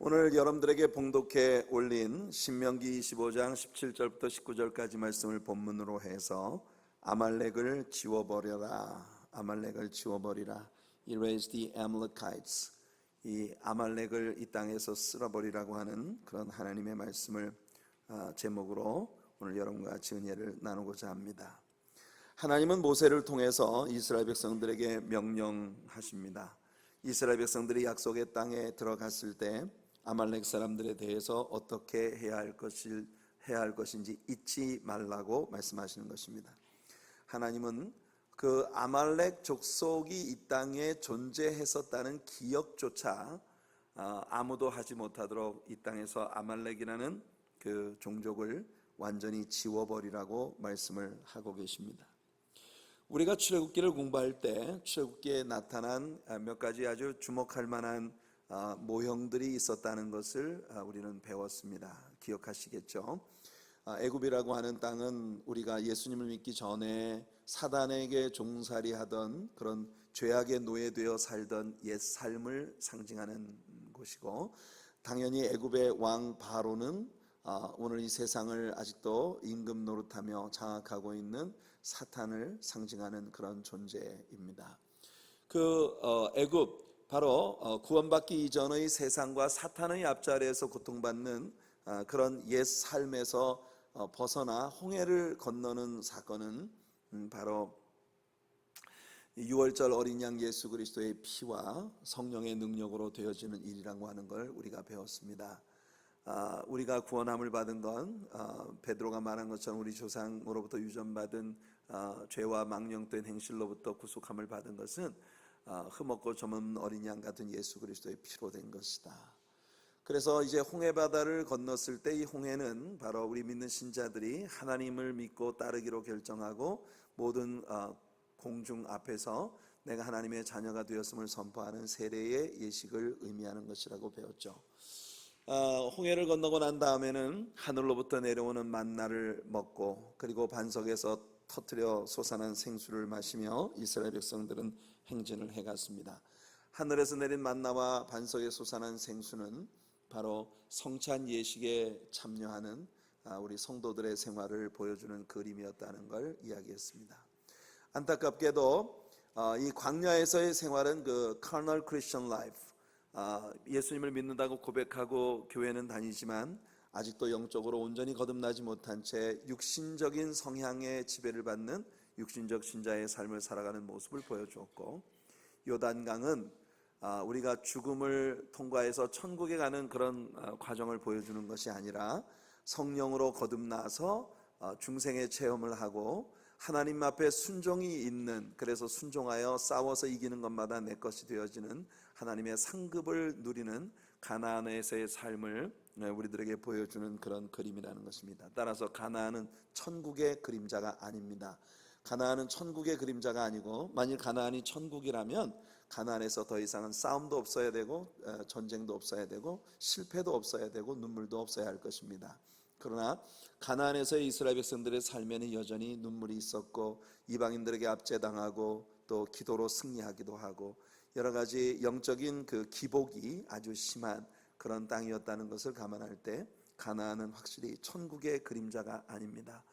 오늘 여러분들에게 봉독해 올린 신명기 25장 17절부터 19절까지 말씀을 본문으로 해서 아말렉을 지워버려라, 아말렉을 지워버리라, Erase the Amalekites, 이 아말렉을 이 땅에서 쓸어버리라고 하는 그런 하나님의 말씀을 제목으로 오늘 여러분과 같이 은혜를 나누고자 합니다. 하나님은 모세를 통해서 이스라엘 백성들에게 명령하십니다. 이스라엘 백성들이 약속의 땅에 들어갔을 때 아말렉 사람들에 대해서 어떻게 해야 할 것인지 잊지 말라고 말씀하시는 것입니다. 하나님은 그 아말렉 족속이 이 땅에 존재했었다는 기억조차 아무도 하지 못하도록 이 땅에서 아말렉이라는 그 종족을 완전히 지워버리라고 말씀을 하고 계십니다. 우리가 출애굽기를 공부할 때 출애굽기에 나타난 몇 가지 아주 주목할 만한 모형들이 있었다는 것을 우리는 배웠습니다. 기억하시겠죠? 애굽이라고 하는 땅은 우리가 예수님을 믿기 전에 사단에게 종살이하던 그런 죄악에 노예되어 살던 옛 삶을 상징하는 곳이고, 당연히 애굽의 왕 바로는 오늘 이 세상을 아직도 임금 노릇하며 장악하고 있는 사탄을 상징하는 그런 존재입니다. 애굽, 바로 구원받기 이전의 세상과 사탄의 앞자리에서 고통받는 그런 옛 삶에서 벗어나 홍해를 건너는 사건은 바로 유월절 어린 양 예수 그리스도의 피와 성령의 능력으로 되어지는 일이라고 하는 걸 우리가 배웠습니다. 우리가 구원함을 받은 건 베드로가 말한 것처럼 우리 조상으로부터 유전받은 죄와 망령된 행실로부터 구속함을 받은 것은 흠없고 점없는 어린 양 같은 예수 그리스도의 피로 된 것이다. 그래서 이제 홍해바다를 건넜을 때 이 홍해는 바로 우리 믿는 신자들이 하나님을 믿고 따르기로 결정하고 모든 공중 앞에서 내가 하나님의 자녀가 되었음을 선포하는 세례의 예식을 의미하는 것이라고 배웠죠. 홍해를 건너고 난 다음에는 하늘로부터 내려오는 만나를 먹고, 그리고 반석에서 터뜨려 솟아난 생수를 마시며 이스라엘 백성들은 행진을 해갔습니다. 하늘에서 내린 만나와 반석에 솟아난 생수는 바로 성찬 예식에 참여하는 우리 성도들의 생활을 보여주는 그림이었다는 걸 이야기했습니다. 안타깝게도 이 광야에서의 생활은 그 carnal Christian life, 예수님을 믿는다고 고백하고 교회는 다니지만 아직도 영적으로 온전히 거듭나지 못한 채 육신적인 성향의 지배를 받는 육신적 신자의 삶을 살아가는 모습을 보여주었고, 요단강은 우리가 죽음을 통과해서 천국에 가는 그런 과정을 보여주는 것이 아니라 성령으로 거듭나서 중생의 체험을 하고 하나님 앞에 순종이 있는, 그래서 순종하여 싸워서 이기는 것마다 내 것이 되어지는 하나님의 상급을 누리는 가나안에서의 삶을 우리들에게 보여주는 그런 그림이라는 것입니다. 따라서 가나안은 천국의 그림자가 아닙니다. 가나안은 천국의 그림자가 아니고, 만일 가나안이 천국이라면 가나안에서 더 이상은 싸움도 없어야 되고 전쟁도 없어야 되고 실패도 없어야 되고 눈물도 없어야 할 것입니다. 그러나 가나안에서의 이스라엘 백성들의 삶에는 여전히 눈물이 있었고, 이방인들에게 압제당하고 또 기도로 승리하기도 하고 여러 가지 영적인 그 기복이 아주 심한 그런 땅이었다는 것을 감안할 때 가나안은 확실히 천국의 그림자가 아닙니다.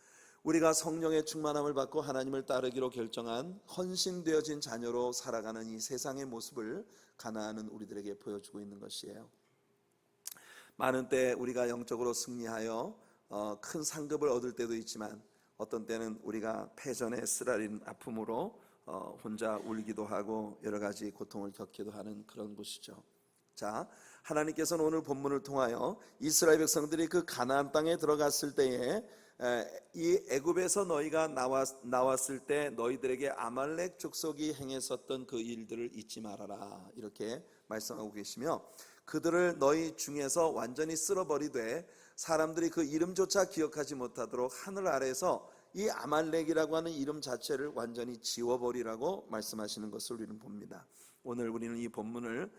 우리가 성령의 충만함을 받고 하나님을 따르기로 결정한 헌신되어진 자녀로 살아가는 이 세상의 모습을 가나안은 우리들에게 보여주고 있는 것이에요. 많은 때 우리가 영적으로 승리하여 큰 상급을 얻을 때도 있지만, 어떤 때는 우리가 패전에 쓰라린 아픔으로 혼자 울기도 하고 여러 가지 고통을 겪기도 하는 그런 곳이죠. 자, 하나님께서는 오늘 본문을 통하여 이스라엘 백성들이 그 가나안 땅에 들어갔을 때에 이 애굽에서 너희가 나왔을 때 너희들에게 아말렉 족속이 행했었던 그 일들을 잊지 말아라, 이렇게 말씀하고 계시며, 그들을 너희 중에서 완전히 쓸어버리되 사람들이 그 이름조차 기억하지 못하도록 하늘 아래에서 이 아말렉이라고 하는 이름 자체를 완전히 지워버리라고 말씀하시는 것을 우리는 봅니다. 오늘 우리는 이 본문을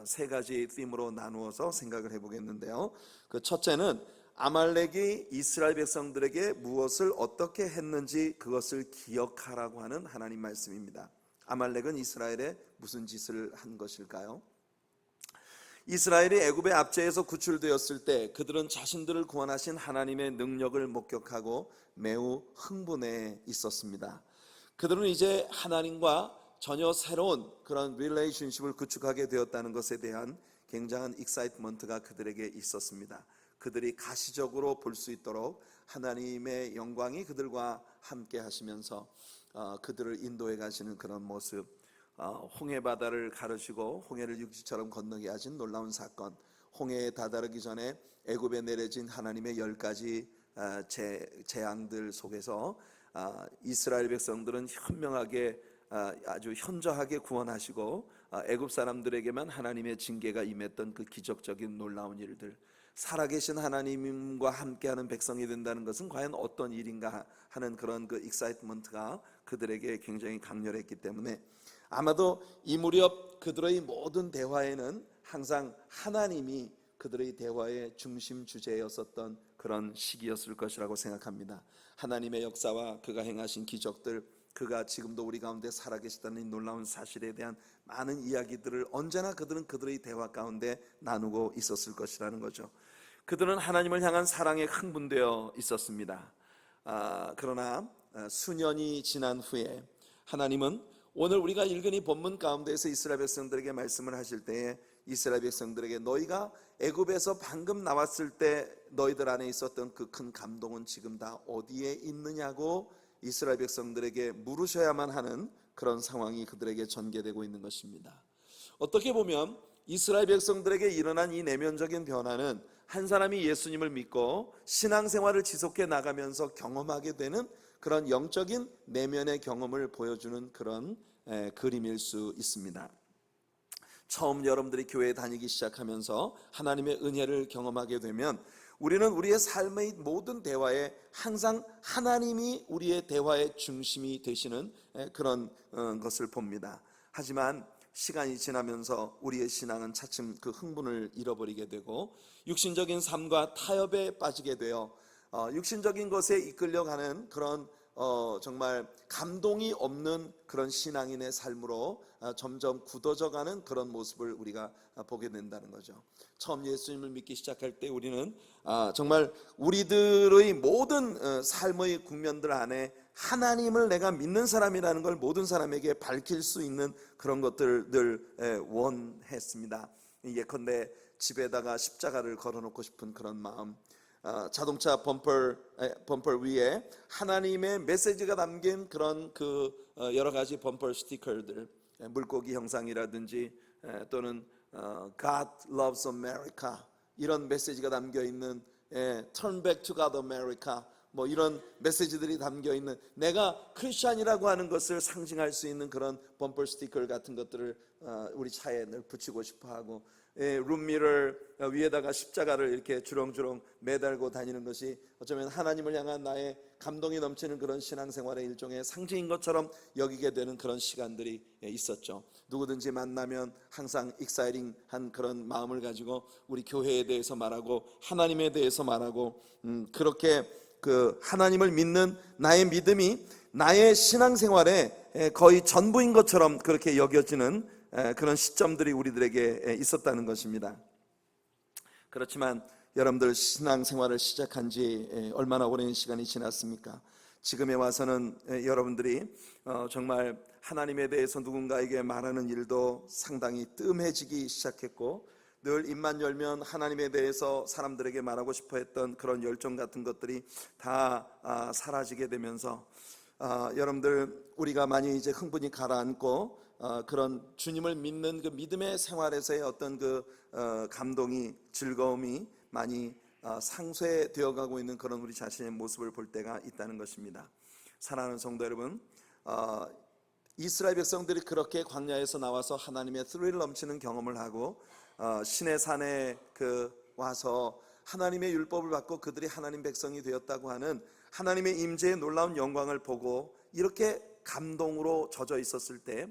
세 가지 팀으로 나누어서 생각을 해보겠는데요. 그 첫째는 아말렉이 이스라엘 백성들에게 무엇을 어떻게 했는지 그것을 기억하라고 하는 하나님 말씀입니다. 아말렉은 이스라엘에 무슨 짓을 한 것일까요? 이스라엘이 애굽의 압제에서 구출되었을 때 그들은 자신들을 구원하신 하나님의 능력을 목격하고 매우 흥분해 있었습니다. 그들은 이제 하나님과 전혀 새로운 그런 릴레이션십을 구축하게 되었다는 것에 대한 굉장한 익사이트먼트가 그들에게 있었습니다. 그들이 가시적으로 볼 수 있도록 하나님의 영광이 그들과 함께 하시면서 그들을 인도해 가시는 그런 모습, 홍해 바다를 가르시고 홍해를 육지처럼 건너게 하신 놀라운 사건, 홍해에 다다르기 전에 애굽에 내려진 하나님의 10가지 재앙들 속에서 이스라엘 백성들은 현명하게 아주 현저하게 구원하시고 애굽 사람들에게만 하나님의 징계가 임했던 그 기적적인 놀라운 일들, 살아계신 하나님과 함께하는 백성이 된다는 것은 과연 어떤 일인가 하는 그런 그 익사이트먼트가 그들에게 굉장히 강렬했기 때문에 아마도 이 무렵 그들의 모든 대화에는 항상 하나님이 그들의 대화의 중심 주제였었던 그런 시기였을 것이라고 생각합니다. 하나님의 역사와 그가 행하신 기적들, 그가 지금도 우리 가운데 살아계시다는 이 놀라운 사실에 대한 많은 이야기들을 언제나 그들은 그들의 대화 가운데 나누고 있었을 것이라는 거죠. 그들은 하나님을 향한 사랑에 흥분되어 있었습니다. 그러나 수년이 지난 후에 하나님은 오늘 우리가 읽은 이 본문 가운데에서 이스라엘 백성들에게 말씀을 하실 때에 이스라엘 백성들에게 너희가 애굽에서 방금 나왔을 때 너희들 안에 있었던 그 큰 감동은 지금 다 어디에 있느냐고 이스라엘 백성들에게 물으셔야만 하는 그런 상황이 그들에게 전개되고 있는 것입니다. 어떻게 보면 이스라엘 백성들에게 일어난 이 내면적인 변화는 한 사람이 예수님을 믿고 신앙생활을 지속해 나가면서 경험하게 되는 그런 영적인 내면의 경험을 보여주는 그런 그림일 수 있습니다. 처음 여러분들이 교회에 다니기 시작하면서 하나님의 은혜를 경험하게 되면 우리는 우리의 삶의 모든 대화에 항상 하나님이 우리의 대화의 중심이 되시는 그런 것을 봅니다. 하지만 시간이 지나면서 우리의 신앙은 차츰 그 흥분을 잃어버리게 되고 육신적인 삶과 타협에 빠지게 되어 육신적인 것에 이끌려가는 그런 정말 감동이 없는 그런 신앙인의 삶으로 점점 굳어져가는 그런 모습을 우리가 보게 된다는 거죠. 처음 예수님을 믿기 시작할 때 우리는 정말 우리들의 모든 삶의 국면들 안에 하나님을 내가 믿는 사람이라는 걸 모든 사람에게 밝힐 수 있는 그런 것들 늘 원했습니다. 예컨대 집에다가 십자가를 걸어놓고 싶은 그런 마음, 자동차 범퍼 위에 하나님의 메시지가 담긴 그런 그 여러 가지 범퍼 스티커들, 물고기 형상이라든지 또는 God loves America 이런 메시지가 담겨 있는 Turn back to God America 뭐 이런 메시지들이 담겨 있는 내가 크리스찬이라고 하는 것을 상징할 수 있는 그런 범퍼 스티커 같은 것들을 우리 차에 늘 붙이고 싶어하고 룸미러 위에다가 십자가를 이렇게 주렁주렁 매달고 다니는 것이 어쩌면 하나님을 향한 나의 감동이 넘치는 그런 신앙생활의 일종의 상징인 것처럼 여기게 되는 그런 시간들이 있었죠. 누구든지 만나면 항상 익사이팅한 그런 마음을 가지고 우리 교회에 대해서 말하고 하나님에 대해서 말하고 그렇게 그 하나님을 믿는 나의 믿음이 나의 신앙생활의 거의 전부인 것처럼 그렇게 여겨지는 그런 시점들이 우리들에게 있었다는 것입니다. 그렇지만 여러분들 신앙생활을 시작한 지 얼마나 오랜 시간이 지났습니까? 지금에 와서는 여러분들이 정말 하나님에 대해서 누군가에게 말하는 일도 상당히 뜸해지기 시작했고 늘 입만 열면 하나님에 대해서 사람들에게 말하고 싶어 했던 그런 열정 같은 것들이 다 사라지게 되면서 여러분들 우리가 많이 이제 흥분이 가라앉고 그런 주님을 믿는 그 믿음의 생활에서의 어떤 그 감동이 즐거움이 많이 상쇄되어 가고 있는 그런 우리 자신의 모습을 볼 때가 있다는 것입니다. 사랑하는 성도 여러분, 이스라엘 백성들이 그렇게 광야에서 나와서 하나님의 스릴 넘치는 경험을 하고 신의 산에 와서 하나님의 율법을 받고 그들이 하나님 백성이 되었다고 하는 하나님의 임재의 놀라운 영광을 보고 이렇게 감동으로 젖어 있었을 때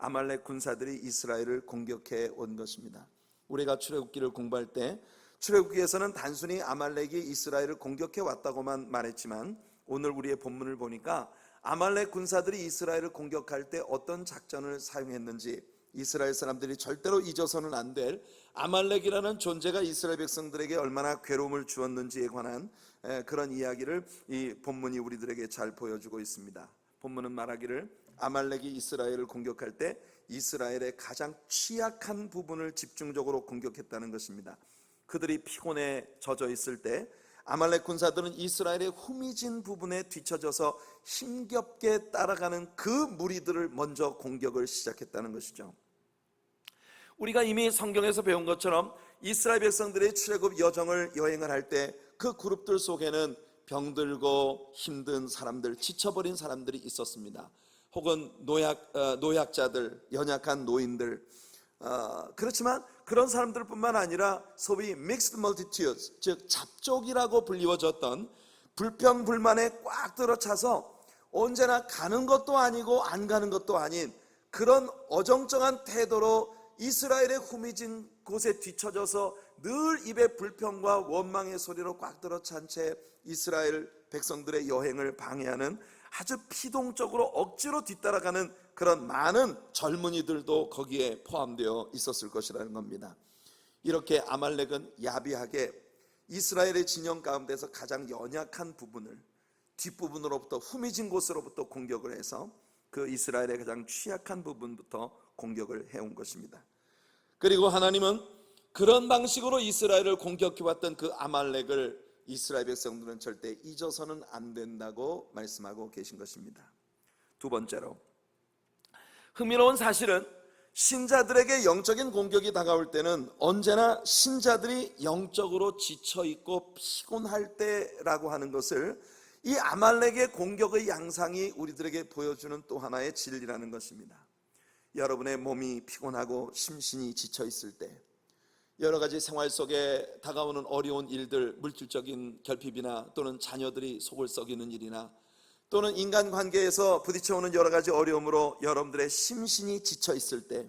아말렉 군사들이 이스라엘을 공격해 온 것입니다. 우리가 출애굽기를 공부할 때 출애굽기에서는 단순히 아말렉이 이스라엘을 공격해 왔다고만 말했지만 오늘 우리의 본문을 보니까 아말렉 군사들이 이스라엘을 공격할 때 어떤 작전을 사용했는지 이스라엘 사람들이 절대로 잊어서는 안 될 아말렉이라는 존재가 이스라엘 백성들에게 얼마나 괴로움을 주었는지에 관한 그런 이야기를 이 본문이 우리들에게 잘 보여주고 있습니다. 본문은 말하기를 아말렉이 이스라엘을 공격할 때 이스라엘의 가장 취약한 부분을 집중적으로 공격했다는 것입니다. 그들이 피곤에 젖어 있을 때 아말렉 군사들은 이스라엘의 후미진 부분에 뒤처져서 힘겹게 따라가는 그 무리들을 먼저 공격을 시작했다는 것이죠. 우리가 이미 성경에서 배운 것처럼 이스라엘 백성들의 출애굽 여정을 여행을 할 때 그 그룹들 속에는 병들고 힘든 사람들, 지쳐버린 사람들이 있었습니다. 혹은 노약자들, 연약한 노인들, 그렇지만 그런 사람들뿐만 아니라 소위 mixed multitudes, 즉 잡족이라고 불리워졌던 불평불만에 꽉 들어차서 언제나 가는 것도 아니고 안 가는 것도 아닌 그런 어정쩡한 태도로 이스라엘의 후미진 곳에 뒤처져서 늘 입에 불평과 원망의 소리로 꽉 들어찬 채 이스라엘 백성들의 여행을 방해하는 아주 피동적으로 억지로 뒤따라가는 그런 많은 젊은이들도 거기에 포함되어 있었을 것이라는 겁니다. 이렇게 아말렉은 야비하게 이스라엘의 진영 가운데서 가장 연약한 부분을 뒷부분으로부터 후미진 곳으로부터 공격을 해서 그 이스라엘의 가장 취약한 부분부터 공격을 해온 것입니다. 그리고 하나님은 그런 방식으로 이스라엘을 공격해왔던 그 아말렉을 이스라엘 백성들은 절대 잊어서는 안 된다고 말씀하고 계신 것입니다. 두 번째로, 흥미로운 사실은 신자들에게 영적인 공격이 다가올 때는 언제나 신자들이 영적으로 지쳐있고 피곤할 때라고 하는 것을 이 아말렉의 공격의 양상이 우리들에게 보여주는 또 하나의 진리라는 것입니다. 여러분의 몸이 피곤하고 심신이 지쳐있을 때, 여러 가지 생활 속에 다가오는 어려운 일들, 물질적인 결핍이나 또는 자녀들이 속을 썩이는 일이나 또는 인간관계에서 부딪혀오는 여러 가지 어려움으로 여러분들의 심신이 지쳐 있을 때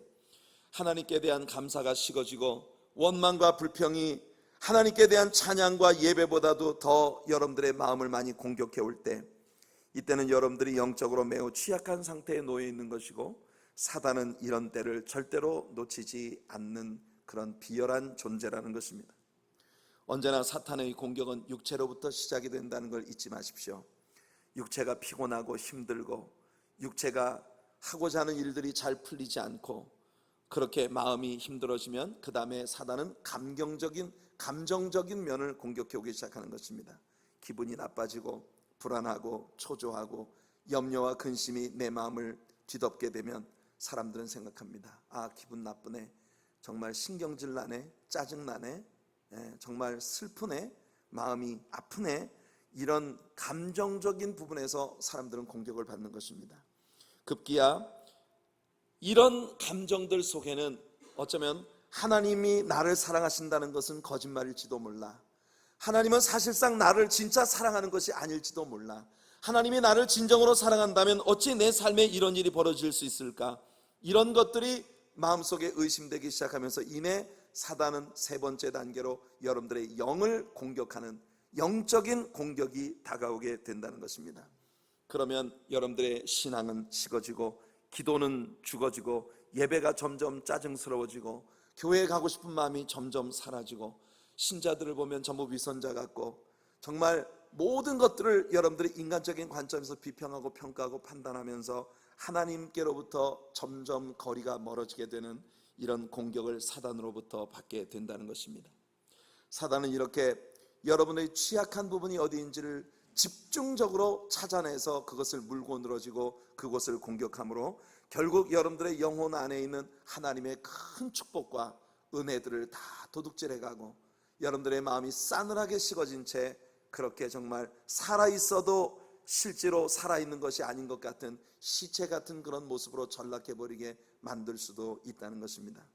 하나님께 대한 감사가 식어지고 원망과 불평이 하나님께 대한 찬양과 예배보다도 더 여러분들의 마음을 많이 공격해 올 때, 이때는 여러분들이 영적으로 매우 취약한 상태에 놓여 있는 것이고 사단은 이런 때를 절대로 놓치지 않는 그런 비열한 존재라는 것입니다. 언제나 사탄의 공격은 육체로부터 시작이 된다는 걸 잊지 마십시오. 육체가 피곤하고 힘들고 육체가 하고자 하는 일들이 잘 풀리지 않고 그렇게 마음이 힘들어지면 그 다음에 사단은 감정적인 면을 공격해 오기 시작하는 것입니다. 기분이 나빠지고 불안하고 초조하고 염려와 근심이 내 마음을 뒤덮게 되면 사람들은 생각합니다. 아, 기분 나쁘네, 정말 신경질 나네, 짜증 나네, 정말 슬프네, 마음이 아프네, 이런 감정적인 부분에서 사람들은 공격을 받는 것입니다. 급기야 이런 감정들 속에는 어쩌면 하나님이 나를 사랑하신다는 것은 거짓말일지도 몰라, 하나님은 사실상 나를 진짜 사랑하는 것이 아닐지도 몰라, 하나님이 나를 진정으로 사랑한다면 어찌 내 삶에 이런 일이 벌어질 수 있을까, 이런 것들이 마음속에 의심되기 시작하면서 이내 사단은 세 번째 단계로 여러분들의 영을 공격하는 영적인 공격이 다가오게 된다는 것입니다. 그러면 여러분들의 신앙은 식어지고 기도는 죽어지고 예배가 점점 짜증스러워지고 교회에 가고 싶은 마음이 점점 사라지고 신자들을 보면 전부 위선자 같고 정말 모든 것들을 여러분들이 인간적인 관점에서 비평하고 평가하고 판단하면서 하나님께로부터 점점 거리가 멀어지게 되는 이런 공격을 사단으로부터 받게 된다는 것입니다. 사단은 이렇게 여러분의 취약한 부분이 어디인지를 집중적으로 찾아내서 그것을 물고 늘어지고 그것을 공격함으로 결국 여러분들의 영혼 안에 있는 하나님의 큰 축복과 은혜들을 다 도둑질해가고 여러분들의 마음이 싸늘하게 식어진 채 그렇게 정말 살아있어도 실제로 살아있는 것이 아닌 것 같은 시체 같은 그런 모습으로 전락해버리게 만들 수도 있다는 것입니다.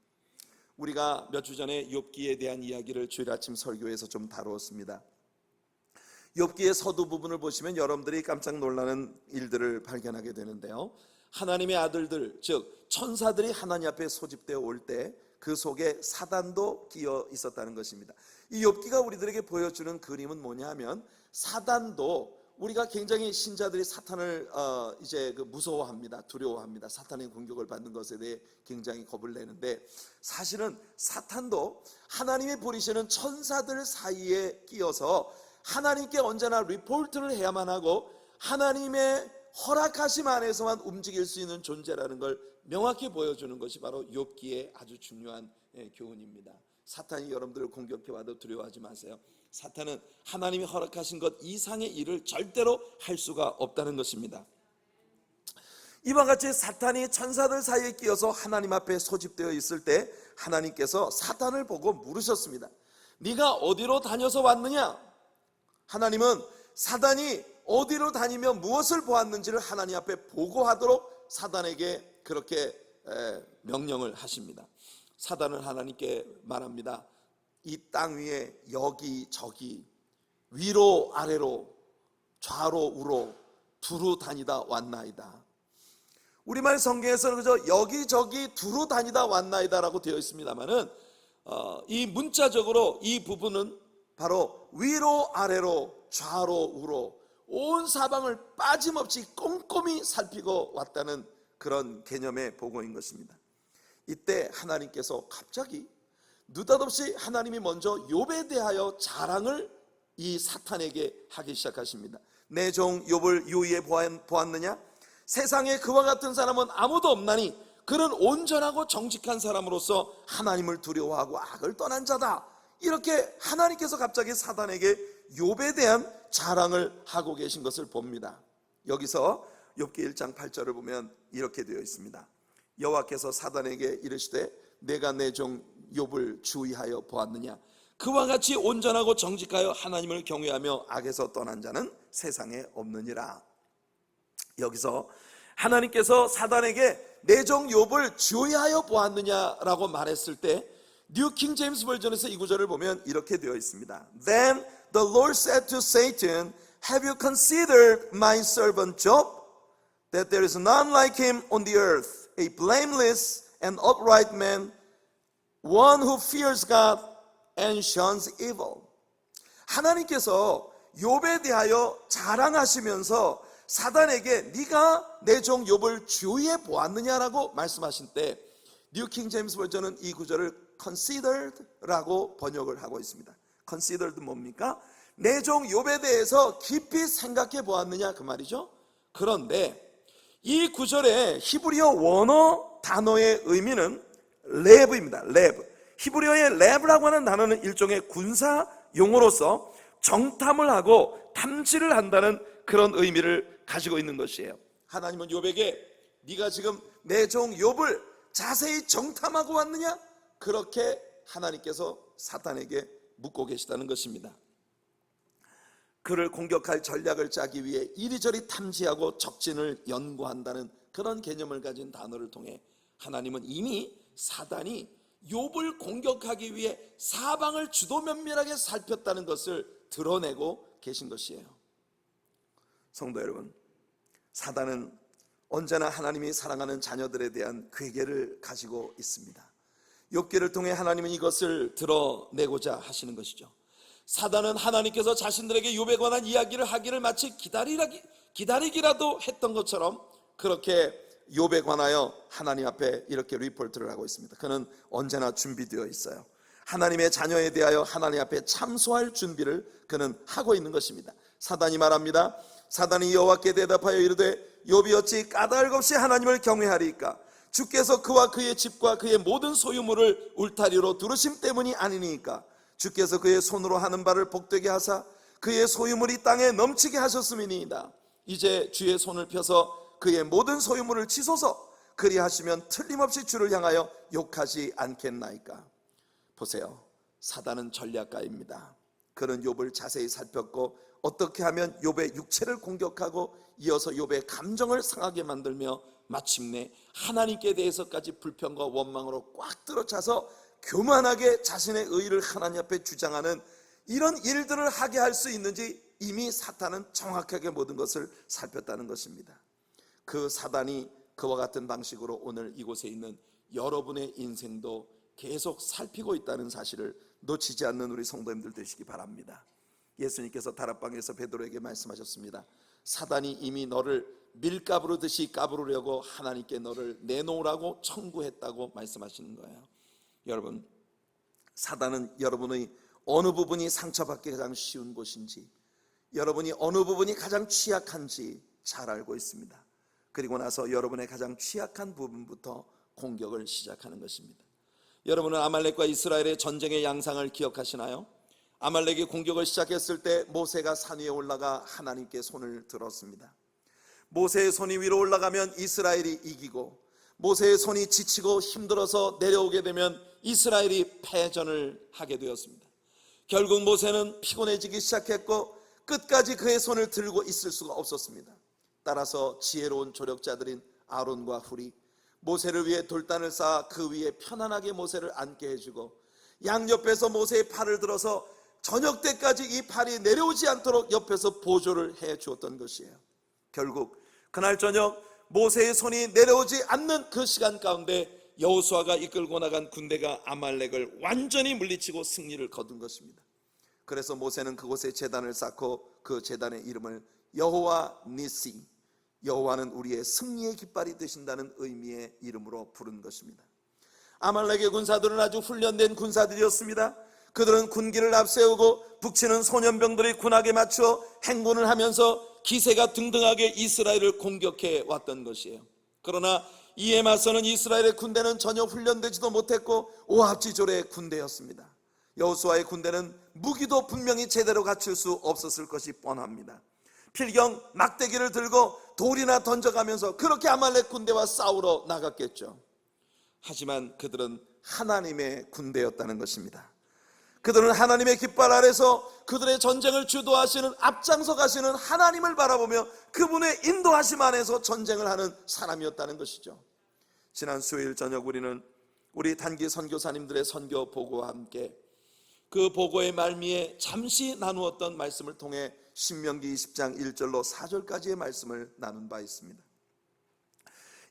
우리가 몇 주 전에 욥기에 대한 이야기를 주일 아침 설교에서 좀 다루었습니다. 욥기의 서두 부분을 보시면 여러분들이 깜짝 놀라는 일들을 발견하게 되는데요, 하나님의 아들들, 즉 천사들이 하나님 앞에 소집되어 올 때 그 속에 사단도 끼어 있었다는 것입니다. 이 욥기가 우리들에게 보여주는 그림은 뭐냐 하면 사단도 우리가 굉장히 신자들이 사탄을 이제 무서워합니다. 두려워합니다. 사탄의 공격을 받는 것에 대해 굉장히 겁을 내는데, 사실은 사탄도 하나님이 부리시는 천사들 사이에 끼어서 하나님께 언제나 리포트를 해야만 하고 하나님의 허락하심 안에서만 움직일 수 있는 존재라는 걸 명확히 보여주는 것이 바로 욥기의 아주 중요한 교훈입니다. 사탄이 여러분들을 공격해와도 두려워하지 마세요. 사탄은 하나님이 허락하신 것 이상의 일을 절대로 할 수가 없다는 것입니다. 이와 같이 사탄이 천사들 사이에 끼어서 하나님 앞에 소집되어 있을 때 하나님께서 사탄을 보고 물으셨습니다. 네가 어디로 다녀서 왔느냐? 하나님은 사단이 어디로 다니며 무엇을 보았는지를 하나님 앞에 보고하도록 사단에게 그렇게 명령을 하십니다. 사단은 하나님께 말합니다. 이 땅 위에 여기저기 위로 아래로 좌로 우로 두루 다니다 왔나이다. 우리말 성경에서는 그저 여기저기 두루 다니다 왔나이다 라고 되어 있습니다만은 이 문자적으로 이 부분은 바로 위로 아래로 좌로 우로 온 사방을 빠짐없이 꼼꼼히 살피고 왔다는 그런 개념의 보고인 것입니다. 이때 하나님께서 갑자기 느닷없이 하나님이 먼저 욥에 대하여 자랑을 이 사탄에게 하기 시작하십니다. 내 종 욥을 유의해 보았느냐? 세상에 그와 같은 사람은 아무도 없나니 그는 온전하고 정직한 사람으로서 하나님을 두려워하고 악을 떠난 자다. 이렇게 하나님께서 갑자기 사탄에게 욥에 대한 자랑을 하고 계신 것을 봅니다. 여기서 욥기 1장 8절을 보면 이렇게 되어 있습니다. 여호와께서 사탄에게 이르시되 내가 내 종 욥을 주의하여 보았느냐? 그와 같이 온전하고 정직하여 하나님을 경외하며 악에서 떠난 자는 세상에 없느니라. 여기서 하나님께서 사단에게 내 종 욥을 주의하여 보았느냐라고 말했을 때 뉴 킹 제임스 버전에서 이 구절을 보면 이렇게 되어 있습니다. Then the Lord said to Satan, Have you considered my servant Job? That there is none like him on the earth, a blameless and upright man, one who fears God and shuns evil. 하나님께서 욥에 대하여 자랑하시면서 사단에게 네가 내 종 욥을 주의해 보았느냐라고 말씀하신 때 뉴 킹 제임스 버전은 이 구절을 considered라고 번역을 하고 있습니다. considered 뭡니까? 내 종 욥에 대해서 깊이 생각해 보았느냐 그 말이죠. 그런데 이 구절의 히브리어 원어 단어의 의미는 레브입니다. 레브. 히브리어의 레브라고 하는 단어는 일종의 군사 용어로서 정탐을 하고 탐지를 한다는 그런 의미를 가지고 있는 것이에요. 하나님은 욥에게 네가 지금 내 종 욥을 자세히 정탐하고 왔느냐? 그렇게 하나님께서 사탄에게 묻고 계시다는 것입니다. 그를 공격할 전략을 짜기 위해 이리저리 탐지하고 적진을 연구한다는 그런 개념을 가진 단어를 통해 하나님은 이미 사단이 욥을 공격하기 위해 사방을 주도면밀하게 살폈다는 것을 드러내고 계신 것이에요. 성도 여러분, 사단은 언제나 하나님이 사랑하는 자녀들에 대한 괴계를 가지고 있습니다. 욥기를 통해 하나님은 이것을 드러내고자 하시는 것이죠. 사단은 하나님께서 자신들에게 욥에 관한 이야기를 하기를 마치 기다리기라도 했던 것처럼 그렇게 욥에 관하여 하나님 앞에 이렇게 리포트를 하고 있습니다. 그는 언제나 준비되어 있어요. 하나님의 자녀에 대하여 하나님 앞에 참소할 준비를 그는 하고 있는 것입니다. 사단이 말합니다. 사단이 여호와께 대답하여 이르되 욥이 어찌 까닭 없이 하나님을 경외하리까? 주께서 그와 그의 집과 그의 모든 소유물을 울타리로 두르심 때문이 아니니까? 주께서 그의 손으로 하는 바를 복되게 하사 그의 소유물이 땅에 넘치게 하셨음이니이다. 이제 주의 손을 펴서 그의 모든 소유물을 치소서. 그리하시면 틀림없이 주를 향하여 욕하지 않겠나이까? 보세요, 사단은 전략가입니다. 그는 욥을 자세히 살폈고 어떻게 하면 욥의 육체를 공격하고 이어서 욥의 감정을 상하게 만들며 마침내 하나님께 대해서까지 불평과 원망으로 꽉 들어차서 교만하게 자신의 의의를 하나님 앞에 주장하는 이런 일들을 하게 할 수 있는지 이미 사탄은 정확하게 모든 것을 살폈다는 것입니다. 그 사단이 그와 같은 방식으로 오늘 이곳에 있는 여러분의 인생도 계속 살피고 있다는 사실을 놓치지 않는 우리 성도님들 되시기 바랍니다. 예수님께서 다락방에서 베드로에게 말씀하셨습니다. 사단이 이미 너를 밀가부로 듯이 까부르려고 하나님께 너를 내놓으라고 청구했다고 말씀하시는 거예요. 여러분, 사단은 여러분의 어느 부분이 상처받기 가장 쉬운 곳인지, 여러분이 어느 부분이 가장 취약한지 잘 알고 있습니다. 그리고 나서 여러분의 가장 취약한 부분부터 공격을 시작하는 것입니다. 여러분은 아말렉과 이스라엘의 전쟁의 양상을 기억하시나요? 아말렉이 공격을 시작했을 때 모세가 산 위에 올라가 하나님께 손을 들었습니다. 모세의 손이 위로 올라가면 이스라엘이 이기고, 모세의 손이 지치고 힘들어서 내려오게 되면 이스라엘이 패전을 하게 되었습니다. 결국 모세는 피곤해지기 시작했고 끝까지 그의 손을 들고 있을 수가 없었습니다. 따라서 지혜로운 조력자들인 아론과 훌이 모세를 위해 돌단을 쌓아 그 위에 편안하게 모세를 앉게 해주고, 양옆에서 모세의 팔을 들어서 저녁 때까지 이 팔이 내려오지 않도록 옆에서 보조를 해 주었던 것이에요. 결국 그날 저녁 모세의 손이 내려오지 않는 그 시간 가운데 여호수아가 이끌고 나간 군대가 아말렉을 완전히 물리치고 승리를 거둔 것입니다. 그래서 모세는 그곳에 제단을 쌓고 그 제단의 이름을 여호와 니시, 여호와는 우리의 승리의 깃발이 되신다는 의미의 이름으로 부른 것입니다. 아말렉의 군사들은 아주 훈련된 군사들이었습니다. 그들은 군기를 앞세우고 북치는 소년병들이 군악에 맞추어 행군을 하면서 기세가 등등하게 이스라엘을 공격해 왔던 것이에요. 그러나 이에 맞서는 이스라엘의 군대는 전혀 훈련되지도 못했고 오합지졸의 군대였습니다. 여호수아의 군대는 무기도 분명히 제대로 갖출 수 없었을 것이 뻔합니다. 필경 막대기를 들고 돌이나 던져가면서 그렇게 아말렉 군대와 싸우러 나갔겠죠. 하지만 그들은 하나님의 군대였다는 것입니다. 그들은 하나님의 깃발 아래서 그들의 전쟁을 주도하시는, 앞장서 가시는 하나님을 바라보며 그분의 인도하심 안에서 전쟁을 하는 사람이었다는 것이죠. 지난 수요일 저녁 우리는 우리 단기 선교사님들의 선교 보고와 함께 그 보고의 말미에 잠시 나누었던 말씀을 통해 신명기 20장 1절로 4절까지의 말씀을 나눈 바 있습니다.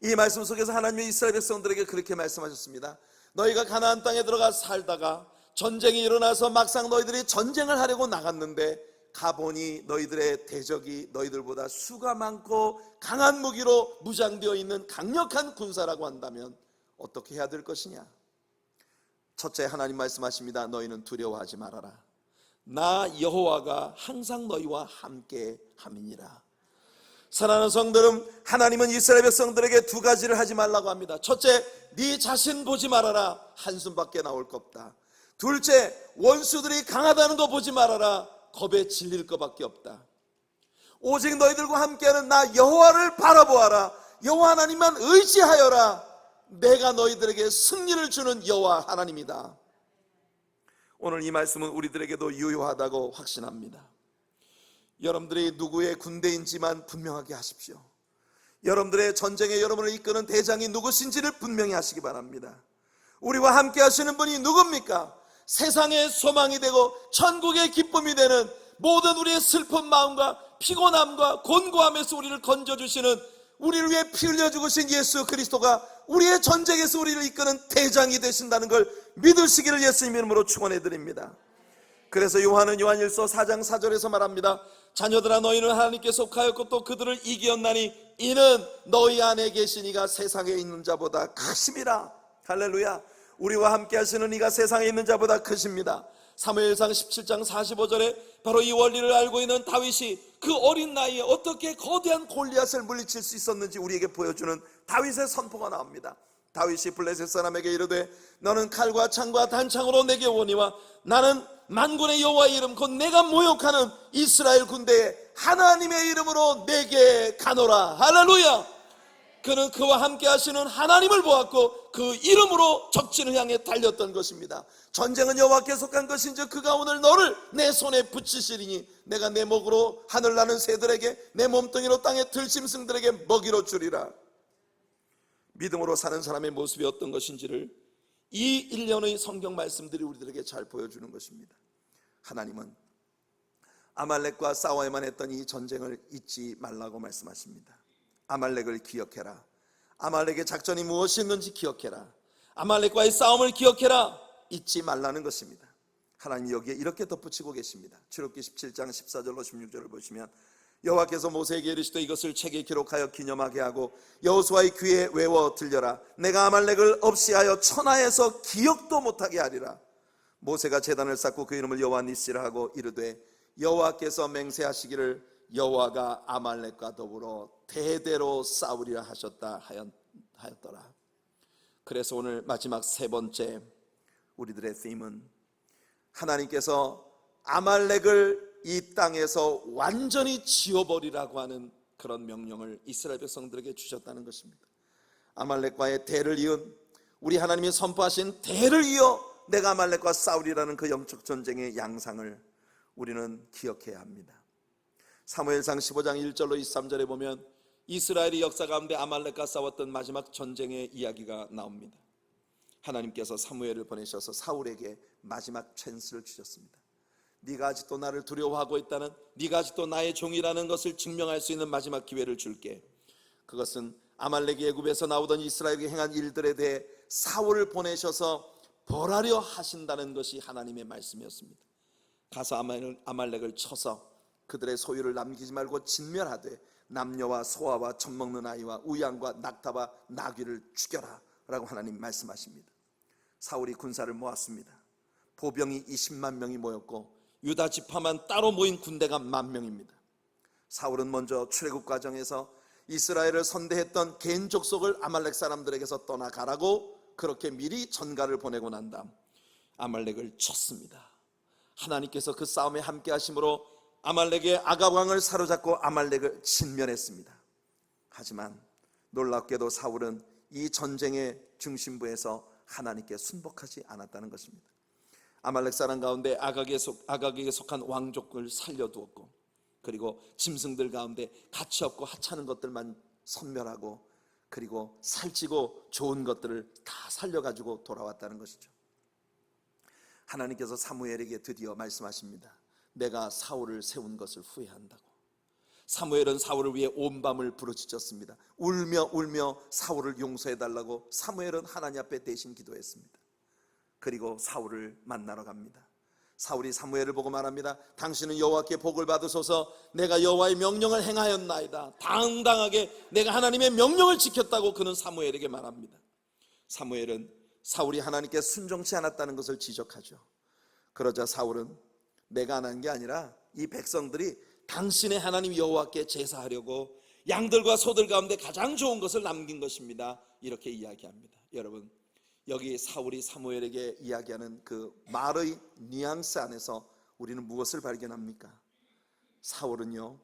이 말씀 속에서 하나님의 이스라엘 백성들에게 그렇게 말씀하셨습니다. 너희가 가나안 땅에 들어가 살다가 전쟁이 일어나서 막상 너희들이 전쟁을 하려고 나갔는데 가보니 너희들의 대적이 너희들보다 수가 많고 강한 무기로 무장되어 있는 강력한 군사라고 한다면 어떻게 해야 될 것이냐? 첫째, 하나님 말씀하십니다. 너희는 두려워하지 말아라. 나 여호와가 항상 너희와 함께 함이니라. 사랑하는 성도들, 하나님은 이스라엘 백성들에게 두 가지를 하지 말라고 합니다. 첫째, 네 자신 보지 말아라. 한숨밖에 나올 것 없다. 둘째, 원수들이 강하다는 거 보지 말아라. 겁에 질릴 것밖에 없다. 오직 너희들과 함께하는 나 여호와를 바라보아라. 여호와 하나님만 의지하여라. 내가 너희들에게 승리를 주는 여호와 하나님이다. 오늘 이 말씀은 우리들에게도 유효하다고 확신합니다. 여러분들이 누구의 군대인지만 분명하게 하십시오. 여러분들의 전쟁에 여러분을 이끄는 대장이 누구신지를 분명히 하시기 바랍니다. 우리와 함께 하시는 분이 누굽니까? 세상의 소망이 되고 천국의 기쁨이 되는, 모든 우리의 슬픈 마음과 피곤함과 곤고함에서 우리를 건져주시는, 우리를 위해 피 흘려 죽으신 예수 그리스도가 우리의 전쟁에서 우리를 이끄는 대장이 되신다는 걸 믿으시기를 예수님 이름으로 축원해 드립니다. 그래서 요한은 요한일서 4장 4절에서 말합니다. 자녀들아, 너희는 하나님께 속하였고 또 그들을 이기었나니 이는 너희 안에 계신 이가 세상에 있는 자보다 크심이라. 할렐루야. 우리와 함께 하시는 이가 세상에 있는 자보다 크십니다. 사무엘상 17장 45절에 바로 이 원리를 알고 있는 다윗이 그 어린 나이에 어떻게 거대한 골리앗을 물리칠 수 있었는지 우리에게 보여주는 다윗의 선포가 나옵니다. 다윗이 블레셋 사람에게 이르되 너는 칼과 창과 단창으로 내게 오니와 나는 만군의 여호와의 이름 곧 내가 모욕하는 이스라엘 군대에 하나님의 이름으로 내게 가노라. 할렐루야. 그는 그와 함께 하시는 하나님을 보았고 그 이름으로 적진을 향해 달렸던 것입니다. 전쟁은 여호와께 속한 것인지 그가 오늘 너를 내 손에 붙이시리니 내가 내 목으로 하늘 나는 새들에게 내 몸뚱이로 땅의 들짐승들에게 먹이로 주리라. 믿음으로 사는 사람의 모습이 어떤 것인지를 이 1년의 성경 말씀들이 우리들에게 잘 보여주는 것입니다. 하나님은 아말렉과 싸워야만 했던 이 전쟁을 잊지 말라고 말씀하십니다. 아말렉을 기억해라. 아말렉의 작전이 무엇이었는지 기억해라. 아말렉과의 싸움을 기억해라. 잊지 말라는 것입니다. 하나님이 여기에 이렇게 덧붙이고 계십니다. 출애굽기 17장 14절로 16절을 보시면 여호와께서 모세에게 이르시되 이것을 책에 기록하여 기념하게 하고 여호수아의 귀에 외워 들려라. 내가 아말렉을 없이하여 천하에서 기억도 못하게 하리라. 모세가 제단을 쌓고 그 이름을 여호와 니시라 하고 이르되 여호와께서 맹세하시기를 여호와가 아말렉과 더불어 대대로 싸우리라 하셨다 하였더라. 그래서 오늘 마지막 세 번째 우리들의 them은 하나님께서 아말렉을 이 땅에서 완전히 지워버리라고 하는 그런 명령을 이스라엘 백성들에게 주셨다는 것입니다. 아말렉과의 대를 이은 우리 하나님이 선포하신 대를 이어 내가 아말렉과 싸우리라는 그 영적 전쟁의 양상을 우리는 기억해야 합니다. 사무엘상 15장 1절로 23절에 보면 이스라엘의 역사 가운데 아말렉과 싸웠던 마지막 전쟁의 이야기가 나옵니다. 하나님께서 사무엘을 보내셔서 사울에게 마지막 찬스를 주셨습니다. 네가 아직도 나를 두려워하고 있다는, 네가 아직도 나의 종이라는 것을 증명할 수 있는 마지막 기회를 줄게. 그것은 아말렉이 애굽에서 나오던 이스라엘에게 행한 일들에 대해 사울을 보내셔서 벌하려 하신다는 것이 하나님의 말씀이었습니다. 가서 아말렉을 쳐서 그들의 소유를 남기지 말고 진멸하되 남녀와 소아와 젖먹는 아이와 우양과 낙타와 나귀를 죽여라 라고 하나님 말씀하십니다. 사울이 군사를 모았습니다. 보병이 20만 명이 모였고 유다 지파만 따로 모인 군대가 10,000명입니다. 사울은 먼저 출애굽 과정에서 이스라엘을 선대했던 개인 족속을 아말렉 사람들에게서 떠나가라고 그렇게 미리 전가를 보내고 난 다음 아말렉을 쳤습니다. 하나님께서 그 싸움에 함께 하심으로 아말렉의 아각 왕을 사로잡고 아말렉을 진멸했습니다. 하지만 놀랍게도 사울은 이 전쟁의 중심부에서 하나님께 순복하지 않았다는 것입니다. 아말렉 사람 가운데 아각에게 속한 왕족을 살려두었고, 그리고 짐승들 가운데 가치 없고 하찮은 것들만 선멸하고, 그리고 살찌고 좋은 것들을 다 살려가지고 돌아왔다는 것이죠. 하나님께서 사무엘에게 드디어 말씀하십니다. 내가 사울을 세운 것을 후회한다고. 사무엘은 사울을 위해 온 밤을 부르짖었습니다. 울며 사울을 용서해달라고 사무엘은 하나님 앞에 대신 기도했습니다. 그리고 사울을 만나러 갑니다. 사울이 사무엘을 보고 말합니다. 당신은 여호와께 복을 받으소서. 내가 여호와의 명령을 행하였나이다. 당당하게 내가 하나님의 명령을 지켰다고 그는 사무엘에게 말합니다. 사무엘은 사울이 하나님께 순종치 않았다는 것을 지적하죠. 그러자 사울은 내가 안 한 게 아니라 이 백성들이 당신의 하나님 여호와께 제사하려고 양들과 소들 가운데 가장 좋은 것을 남긴 것입니다. 이렇게 이야기합니다. 여러분, 여기 사울이 사무엘에게 이야기하는 그 말의 뉘앙스 안에서 우리는 무엇을 발견합니까? 사울은요,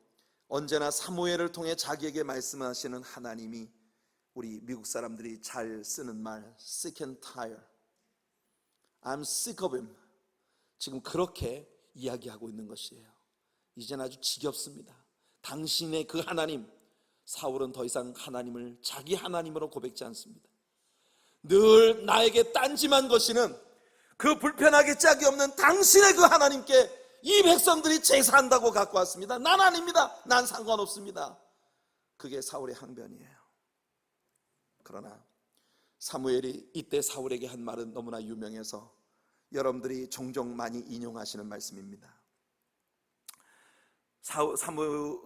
언제나 사무엘을 통해 자기에게 말씀하시는 하나님이 우리 미국 사람들이 잘 쓰는 말 sick and tired, I'm sick of him, 지금 그렇게 이야기하고 있는 것이에요. 이젠 아주 지겹습니다. 당신의 그 하나님, 사울은 더 이상 하나님을 자기 하나님으로 고백지 않습니다. 늘 나에게 딴지만 거시는 그 불편하게 짝이 없는 당신의 그 하나님께 이 백성들이 제사한다고 갖고 왔습니다. 난 아닙니다. 난 상관없습니다. 그게 사울의 항변이에요. 그러나 사무엘이 이때 사울에게 한 말은 너무나 유명해서 여러분들이 종종 많이 인용하시는 말씀입니다.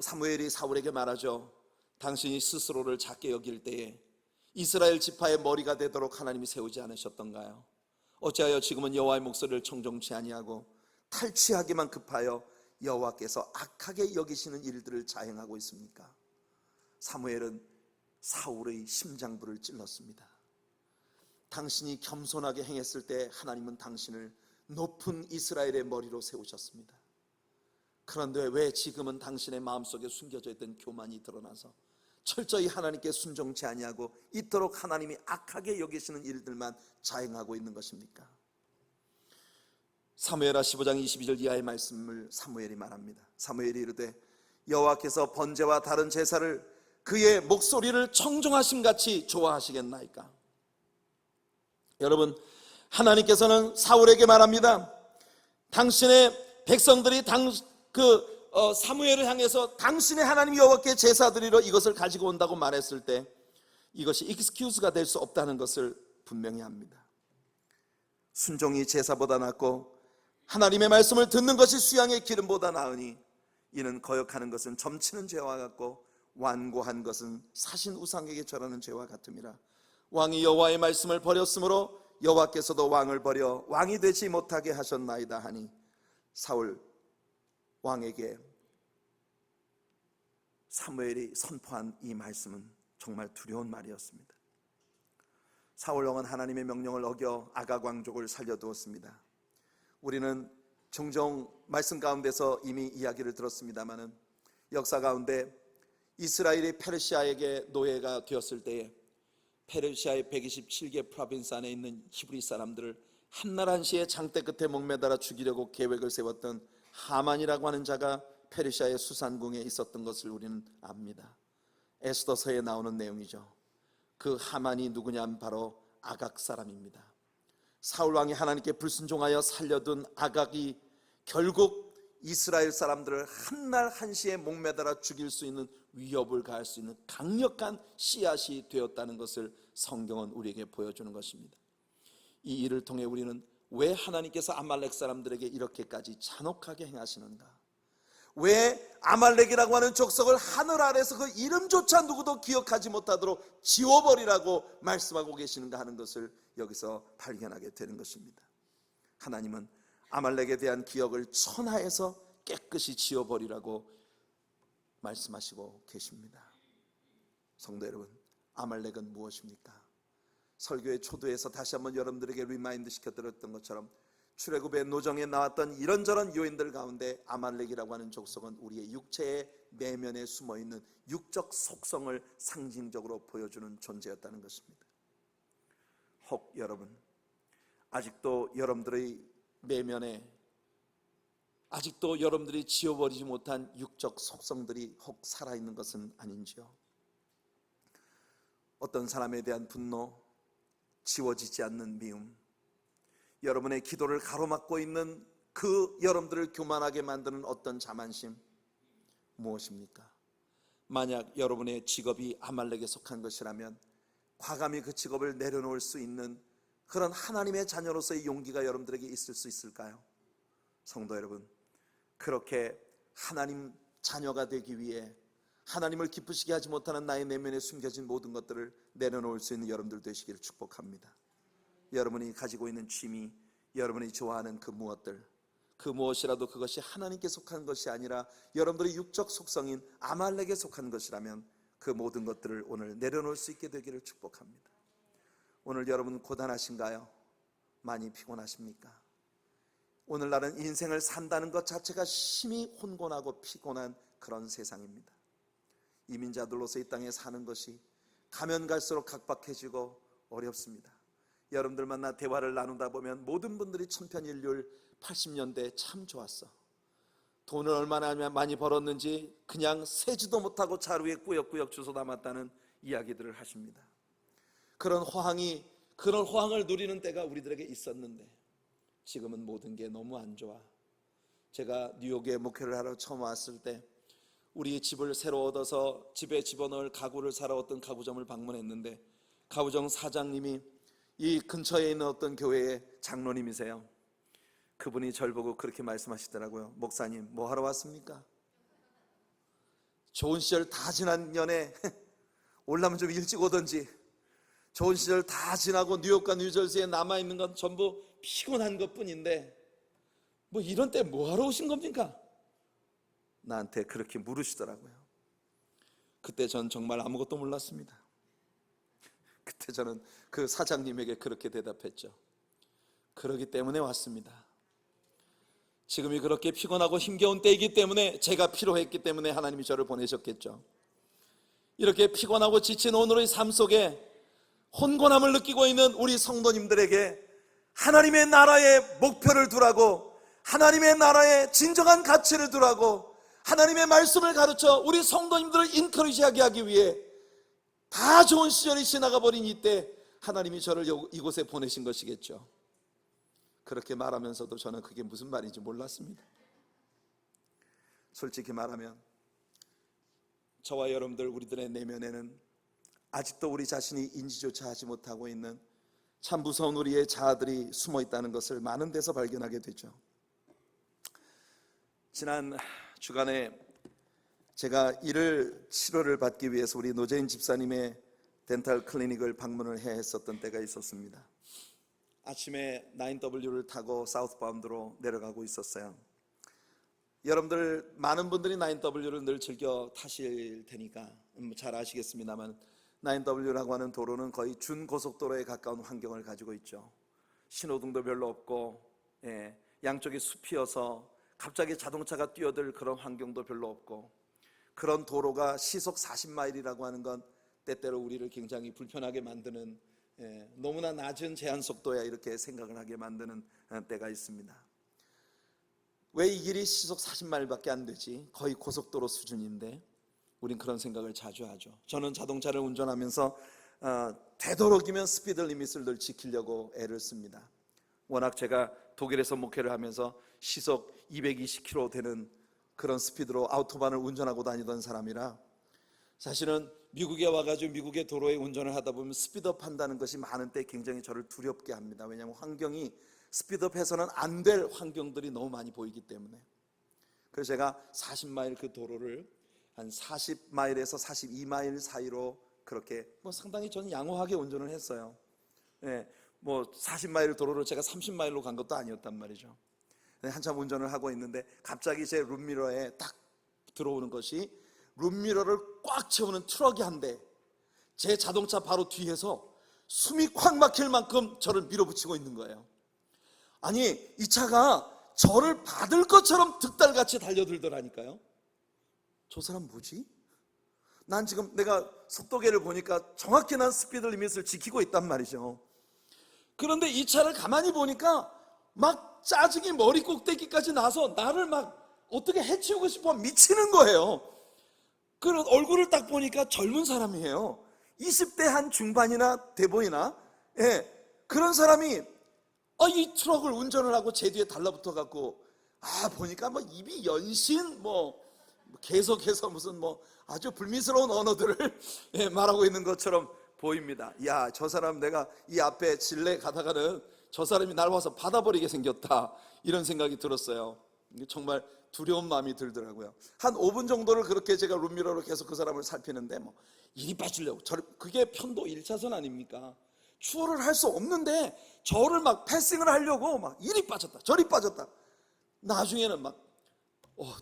사무엘이 사울에게 말하죠. 당신이 스스로를 작게 여길 때에 이스라엘 지파의 머리가 되도록 하나님이 세우지 않으셨던가요? 어찌하여 지금은 여호와의 목소리를 청종치 아니하고 탈취하기만 급하여 여호와께서 악하게 여기시는 일들을 자행하고 있습니까? 사무엘은 사울의 심장부를 찔렀습니다. 당신이 겸손하게 행했을 때 하나님은 당신을 높은 이스라엘의 머리로 세우셨습니다. 그런데 왜 지금은 당신의 마음속에 숨겨져 있던 교만이 드러나서 철저히 하나님께 순종치 아니하고 이토록 하나님이 악하게 여기시는 일들만 자행하고 있는 것입니까? 사무엘하 15장 22절 이하의 말씀을 사무엘이 말합니다. 사무엘이 이르되 여호와께서 번제와 다른 제사를 그의 목소리를 청종하심같이 좋아하시겠나이까? 여러분, 하나님께서는 사울에게 말합니다. 당신의 백성들이 사무엘을 향해서 당신의 하나님 여호와께 제사드리러 이것을 가지고 온다고 말했을 때 이것이 익스큐즈가 될 수 없다는 것을 분명히 합니다. 순종이 제사보다 낫고 하나님의 말씀을 듣는 것이 수양의 기름보다 나으니 이는 거역하는 것은 점치는 죄와 같고 완고한 것은 사신 우상에게 절하는 죄와 같음이라. 왕이 여호와의 말씀을 버렸으므로 여호와께서도 왕을 버려 왕이 되지 못하게 하셨나이다 하니, 사울 왕에게 사무엘이 선포한 이 말씀은 정말 두려운 말이었습니다. 사울 왕은 하나님의 명령을 어겨 아각 왕족을 살려두었습니다. 우리는 종종 말씀 가운데서 이미 이야기를 들었습니다마는, 역사 가운데 이스라엘이 페르시아에게 노예가 되었을 때에 페르시아의 127개 프로빈스 안에 있는 히브리 사람들을 한날 한시에 장대 끝에 목매달아 죽이려고 계획을 세웠던 하만이라고 하는 자가 페르시아의 수산궁에 있었던 것을 우리는 압니다. 에스더서에 나오는 내용이죠. 그 하만이 누구냐면 바로 아각 사람입니다. 사울왕이 하나님께 불순종하여 살려둔 아각이 결국 이스라엘 사람들을 한날 한시에 목매달아 죽일 수 있는 위협을 가할 수 있는 강력한 씨앗이 되었다는 것을 성경은 우리에게 보여주는 것입니다. 이 일을 통해 우리는 왜 하나님께서 아말렉 사람들에게 이렇게까지 잔혹하게 행하시는가, 왜 아말렉이라고 하는 족속을 하늘 아래서 그 이름조차 누구도 기억하지 못하도록 지워버리라고 말씀하고 계시는가 하는 것을 여기서 발견하게 되는 것입니다. 하나님은 아말렉에 대한 기억을 천하에서 깨끗이 지워버리라고 말씀하시고 계십니다. 성도 여러분, 아말렉은 무엇입니까? 설교의 초두에서 다시 한번 여러분들에게 리마인드 시켜드렸던 것처럼 출애굽의 노정에 나왔던 이런저런 요인들 가운데 아말렉이라고 하는 족속은 우리의 육체의 내면에 숨어있는 육적 속성을 상징적으로 보여주는 존재였다는 것입니다. 혹 여러분, 아직도 여러분들의 내면에 아직도 여러분들이 지워버리지 못한 육적 속성들이 혹 살아있는 것은 아닌지요? 어떤 사람에 대한 분노, 지워지지 않는 미움, 여러분의 기도를 가로막고 있는 그 여러분들을 교만하게 만드는 어떤 자만심, 무엇입니까? 만약 여러분의 직업이 아말렉에 속한 것이라면 과감히 그 직업을 내려놓을 수 있는 그런 하나님의 자녀로서의 용기가 여러분들에게 있을 수 있을까요? 성도 여러분, 그렇게 하나님 자녀가 되기 위해 하나님을 기쁘시게 하지 못하는 나의 내면에 숨겨진 모든 것들을 내려놓을 수 있는 여러분들 되시기를 축복합니다. 여러분이 가지고 있는 취미, 여러분이 좋아하는 그 무엇들, 그 무엇이라도 그것이 하나님께 속한 것이 아니라 여러분들의 육적 속성인 아말렉에 속한 것이라면 그 모든 것들을 오늘 내려놓을 수 있게 되기를 축복합니다. 오늘 여러분 고단하신가요? 많이 피곤하십니까? 오늘날은 인생을 산다는 것 자체가 심히 혼곤하고 피곤한 그런 세상입니다. 이민자들로서 이 땅에 사는 것이 가면 갈수록 각박해지고 어렵습니다. 여러분들 만나 대화를 나누다 보면 모든 분들이 천편일률 80년대 참 좋았어, 돈을 얼마나 많이 벌었는지 그냥 세지도 못하고 자루에 꾸역꾸역 주워 담았다는 이야기들을 하십니다. 그런 호황을 누리는 때가 우리들에게 있었는데 지금은 모든 게 너무 안 좋아. 제가 뉴욕에 목회를 하러 처음 왔을 때 우리 집을 새로 얻어서 집에 집어넣을 가구를 사러 어떤 가구점을 방문했는데 가구점 사장님이 이 근처에 있는 어떤 교회의 장로님이세요. 그분이 절 보고 그렇게 말씀하시더라고요. 목사님, 뭐 하러 왔습니까? 좋은 시절 다 지난 년에 올라면 좀 일찍 오던지, 좋은 시절 다 지나고 뉴욕과 뉴저지에 남아있는 건 전부 피곤한 것뿐인데 뭐 이런 때 뭐 하러 오신 겁니까? 나한테 그렇게 물으시더라고요. 그때 전 정말 아무것도 몰랐습니다. 그때 저는 그 사장님에게 그렇게 대답했죠. 그러기 때문에 왔습니다. 지금이 그렇게 피곤하고 힘겨운 때이기 때문에, 제가 필요했기 때문에 하나님이 저를 보내셨겠죠. 이렇게 피곤하고 지친 오늘의 삶 속에 혼곤함을 느끼고 있는 우리 성도님들에게 하나님의 나라의 목표를 두라고, 하나님의 나라의 진정한 가치를 두라고, 하나님의 말씀을 가르쳐 우리 성도님들을 인커리지하게 하기 위해 다 좋은 시절이 지나가 버린 이때 하나님이 저를 이곳에 보내신 것이겠죠. 그렇게 말하면서도 저는 그게 무슨 말인지 몰랐습니다. 솔직히 말하면 저와 여러분들, 우리들의 내면에는 아직도 우리 자신이 인지조차 하지 못하고 있는 참 무서운 우리의 자아들이 숨어 있다는 것을 많은 데서 발견하게 되죠. 지난 주간에 제가 일을 치료를 받기 위해서 우리 노재인 집사님의 덴탈 클리닉을 방문을 해야 했었던 때가 있었습니다. 아침에 9W를 타고 사우스바운드로 내려가고 있었어요. 여러분들 많은 분들이 9W를 늘 즐겨 타실 테니까 잘 아시겠습니다만 9W라고 하는 도로는 거의 준고속도로에 가까운 환경을 가지고 있죠. 신호등도 별로 없고 양쪽이 숲이어서 갑자기 자동차가 뛰어들 그런 환경도 별로 없고, 그런 도로가 시속 40마일이라고 하는 건 때때로 우리를 굉장히 불편하게 만드는, 너무나 낮은 제한 속도야 이렇게 생각을 하게 만드는 때가 있습니다. 왜 이 길이 시속 40마일밖에 안 되지? 거의 고속도로 수준인데 우린 그런 생각을 자주 하죠. 저는 자동차를 운전하면서 되도록이면 스피드 리밋을 늘 지키려고 애를 씁니다. 워낙 제가 독일에서 목회를 하면서 시속 220km 되는 그런 스피드로 아우토반을 운전하고 다니던 사람이라, 사실은 미국에 와가지고 미국의 도로에 운전을 하다 보면 스피드업 한다는 것이 많은 때 굉장히 저를 두렵게 합니다. 왜냐하면 환경이 스피드업해서는 안 될 환경들이 너무 많이 보이기 때문에. 그래서 제가 40마일 그 도로를 한 40마일에서 42마일 사이로 그렇게 상당히 저는 양호하게 운전을 했어요. 40마일 도로를 제가 30마일로 간 것도 아니었단 말이죠. 한참 운전을 하고 있는데 갑자기 제 룸미러에 딱 들어오는 것이, 룸미러를 꽉 채우는 트럭이 한 대 제 자동차 바로 뒤에서 숨이 콱 막힐 만큼 저를 밀어붙이고 있는 거예요. 아니, 이 차가 저를 받을 것처럼 득달같이 달려들더라니까요. 저 사람 뭐지? 난 지금 내가 속도계를 보니까 정확히 난 스피드 리밋을 지키고 있단 말이죠. 그런데 이 차를 가만히 보니까 막 짜증이 머리 꼭대기까지 나서 나를 막 어떻게 해치우고 싶어 미치는 거예요. 그런 얼굴을 딱 보니까 젊은 사람이에요. 20대 한 중반이나 돼 보이나? 그런 사람이 이 트럭을 운전을 하고 제 뒤에 달라붙어 갖고, 보니까 입이 연신 계속해서 무슨 아주 불미스러운 언어들을 말하고 있는 것처럼 보입니다. 야, 저 사람 내가 이 앞에 질레 가다가는 저 사람이 날 와서 받아버리게 생겼다, 이런 생각이 들었어요. 정말 두려운 마음이 들더라고요. 한 5분 정도를 그렇게 제가 룸미러로 계속 그 사람을 살피는데 이리 빠지려고, 그게 편도 1차선 아닙니까? 추월을 할 수 없는데 저를 막 패싱을 하려고 막 이리 빠졌다 저리 빠졌다. 나중에는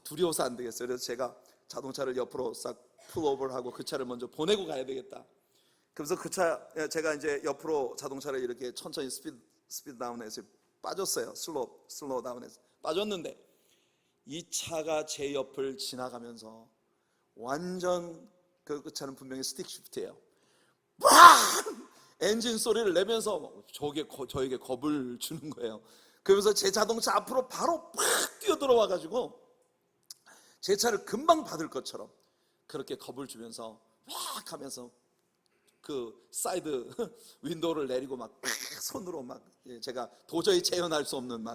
두려워서 안 되겠어요. 그래서 제가 자동차를 옆으로 싹 풀오버를 하고 그 차를 먼저 보내고 가야 되겠다. 그래서 제가 이제 옆으로 자동차를 이렇게 천천히 스피드 다운해서 빠졌어요. 슬로우 다운해서 빠졌는데, 이 차가 제 옆을 지나가면서 완전 그 차는 분명히 스틱 시프트예요. 엔진 소리를 내면서 저에게 겁을 주는 거예요. 그러면서 제 자동차 앞으로 바로 팍 뛰어들어와 가지고 제 차를 금방 받을 것처럼 그렇게 겁을 주면서 막 하면서 그 사이드 윈도우를 내리고 막 손으로 제가 도저히 재현할 수 없는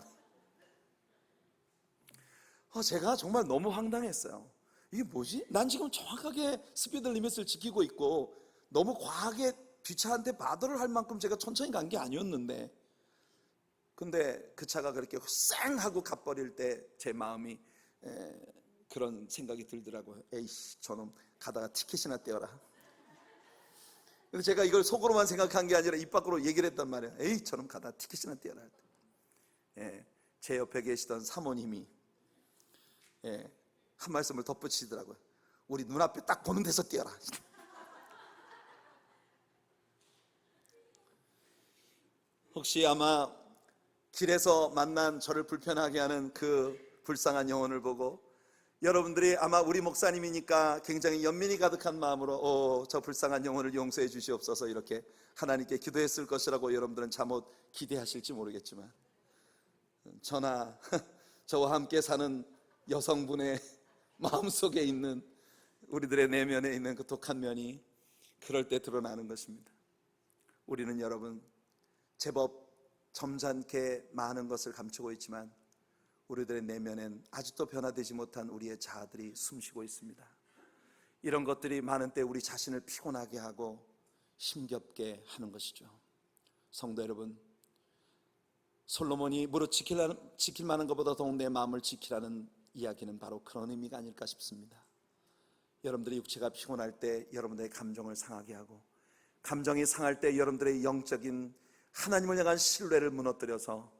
제가 정말 너무 황당했어요. 이게 뭐지? 난 지금 정확하게 스피드 리밋을 지키고 있고 너무 과하게 뒷차한테 바더를 할 만큼 제가 천천히 간 게 아니었는데, 근데 그 차가 그렇게 쌩 하고 가버릴 때 제 마음이 그런 생각이 들더라고요. 에이씨, 저놈 가다가 티켓이나 떼어라. 근데 제가 이걸 속으로만 생각한 게 아니라 입 밖으로 얘기를 했단 말이에요. 에이, 저놈 가다가 티켓이나 떼어라. 제 옆에 계시던 사모님이 한 말씀을 덧붙이더라고요. 우리 눈앞에 딱 보는 데서 떼어라. 혹시 아마 길에서 만난 저를 불편하게 하는 그 불쌍한 영혼을 보고 여러분들이 아마 우리 목사님이니까 굉장히 연민이 가득한 마음으로 저 불쌍한 영혼을 용서해 주시옵소서 이렇게 하나님께 기도했을 것이라고 여러분들은 잠옷 기대하실지 모르겠지만, 저나 저와 함께 사는 여성분의 마음속에 있는, 우리들의 내면에 있는 그 독한 면이 그럴 때 드러나는 것입니다. 우리는 여러분 제법 점잖게 많은 것을 감추고 있지만 우리들의 내면엔 아직도 변화되지 못한 우리의 자아들이 숨쉬고 있습니다. 이런 것들이 많은 때 우리 자신을 피곤하게 하고 힘겹게 하는 것이죠. 성도 여러분, 솔로몬이 무릇 지킬 만한 것보다 더욱 내 마음을 지키라는 이야기는 바로 그런 의미가 아닐까 싶습니다. 여러분들의 육체가 피곤할 때 여러분들의 감정을 상하게 하고, 감정이 상할 때 여러분들의 영적인 하나님을 향한 신뢰를 무너뜨려서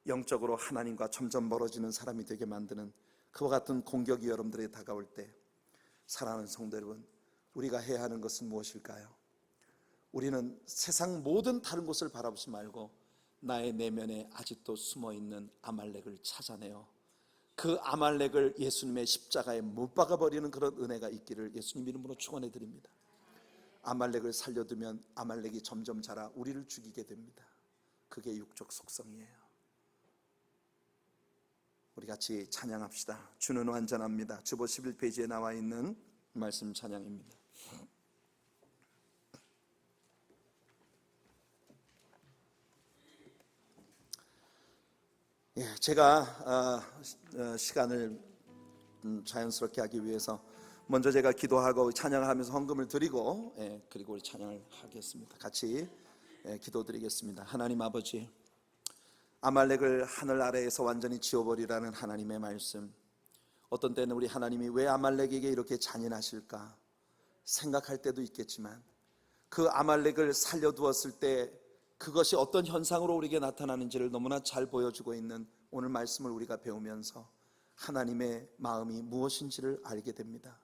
영적으로 하나님과 점점 멀어지는 사람이 되게 만드는 그와 같은 공격이 여러분들에게 다가올 때, 사랑하는 성도 여러분, 우리가 해야 하는 것은 무엇일까요? 우리는 세상 모든 다른 곳을 바라보지 말고 나의 내면에 아직도 숨어있는 아말렉을 찾아내어 그 아말렉을 예수님의 십자가에 못 박아버리는 그런 은혜가 있기를 예수님 이름으로 축원해 드립니다. 아말렉을 살려두면 아말렉이 점점 자라 우리를 죽이게 됩니다. 그게 육적 속성이에요. 우리 같이 찬양합시다. 주는 완전합니다. 주보 11페이지에 나와 있는 말씀 찬양입니다. 제가 시간을 자연스럽게 하기 위해서 먼저 제가 기도하고 찬양을 하면서 헌금을 드리고, 그리고 우리 찬양을 하겠습니다. 같이 기도드리겠습니다. 하나님 아버지, 아말렉을 하늘 아래에서 완전히 지워버리라는 하나님의 말씀, 어떤 때는 우리 하나님이 왜 아말렉에게 이렇게 잔인하실까 생각할 때도 있겠지만, 그 아말렉을 살려두었을 때 그것이 어떤 현상으로 우리에게 나타나는지를 너무나 잘 보여주고 있는 오늘 말씀을 우리가 배우면서 하나님의 마음이 무엇인지를 알게 됩니다.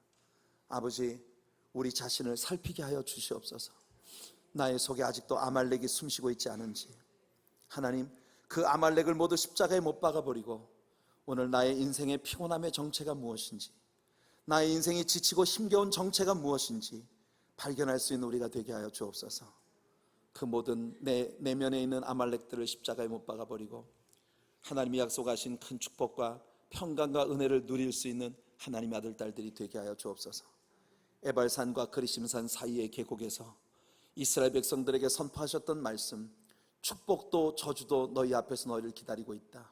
아버지, 우리 자신을 살피게 하여 주시옵소서. 나의 속에 아직도 아말렉이 숨쉬고 있지 않은지, 하나님, 그 아말렉을 모두 십자가에 못 박아버리고 오늘 나의 인생의 피곤함의 정체가 무엇인지, 나의 인생이 지치고 힘겨운 정체가 무엇인지 발견할 수 있는 우리가 되게 하여 주옵소서. 그 모든 내 내면에 있는 아말렉들을 십자가에 못 박아버리고 하나님이 약속하신 큰 축복과 평강과 은혜를 누릴 수 있는 하나님의 아들 딸들이 되게 하여 주옵소서. 에발산과 그리심산 사이의 계곡에서 이스라엘 백성들에게 선포하셨던 말씀, 축복도 저주도 너희 앞에서 너희를 기다리고 있다.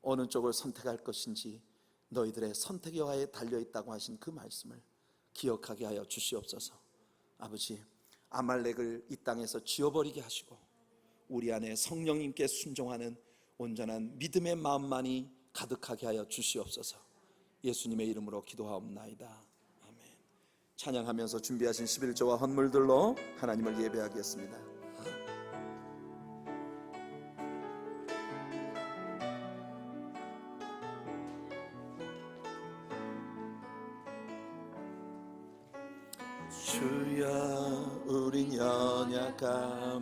어느 쪽을 선택할 것인지 너희들의 선택 여하에 달려있다고 하신 그 말씀을 기억하게 하여 주시옵소서. 아버지, 아말렉을 이 땅에서 지워버리게 하시고 우리 안에 성령님께 순종하는 온전한 믿음의 마음만이 가득하게 하여 주시옵소서. 예수님의 이름으로 기도하옵나이다. 아멘. 찬양하면서 준비하신 11조와 헌물들로 하나님을 예배하겠습니다. 주여, 우린 연약합니다.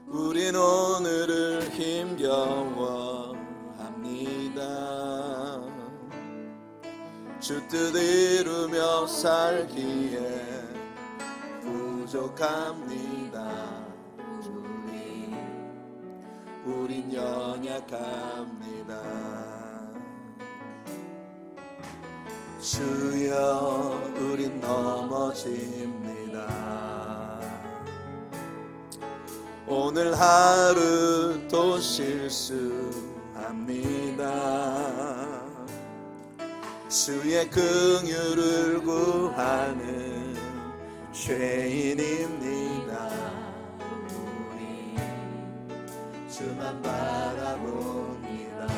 우린 오늘을 힘겨워합니다. 주 뜻 이루며 살기에 부족합니다. 우린 연약합니다. 주여, 우린 넘어집니다. 오늘 하루 또 실수합니다. 주의 긍휼을 구하는 죄인입니다. 우리 주만 바라봅니다.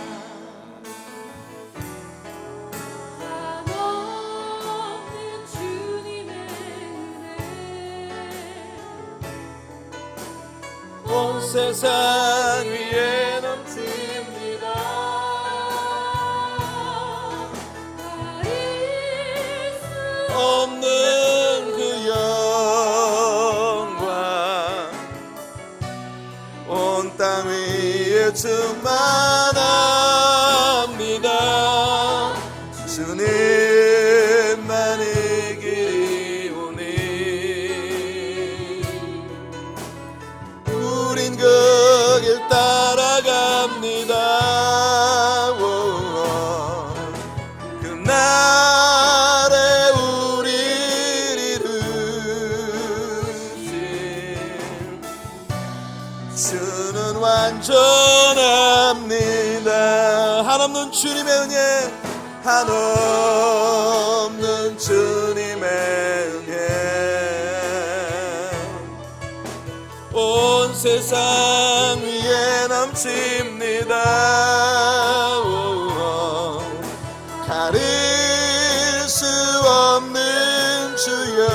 온 세상 위에 넘칩니다. 없는 그 영광 온 땅 위에 충만합니다. 주님만이 길이 오니 우린 그 길 따라갑니다. 그날에 우리를 이루신 주는 완전합니다. 한없는 주님의 은혜, 한없는 주님의 은혜, 온 세상 위에 내게 넘칩니다. 가릴 수 없는 주여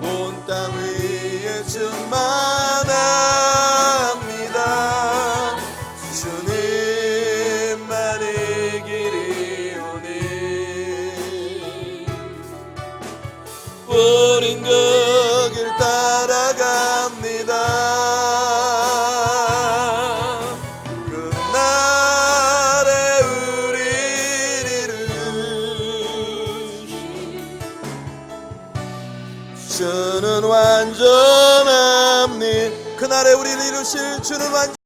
온 땅 위에 충만합니다. 주님만이 길이오니 우린 그 길 따라갑니다. 그날에 우릴 이루시 주는 완전합니다. 그날에 우리를 이루실 주는 완전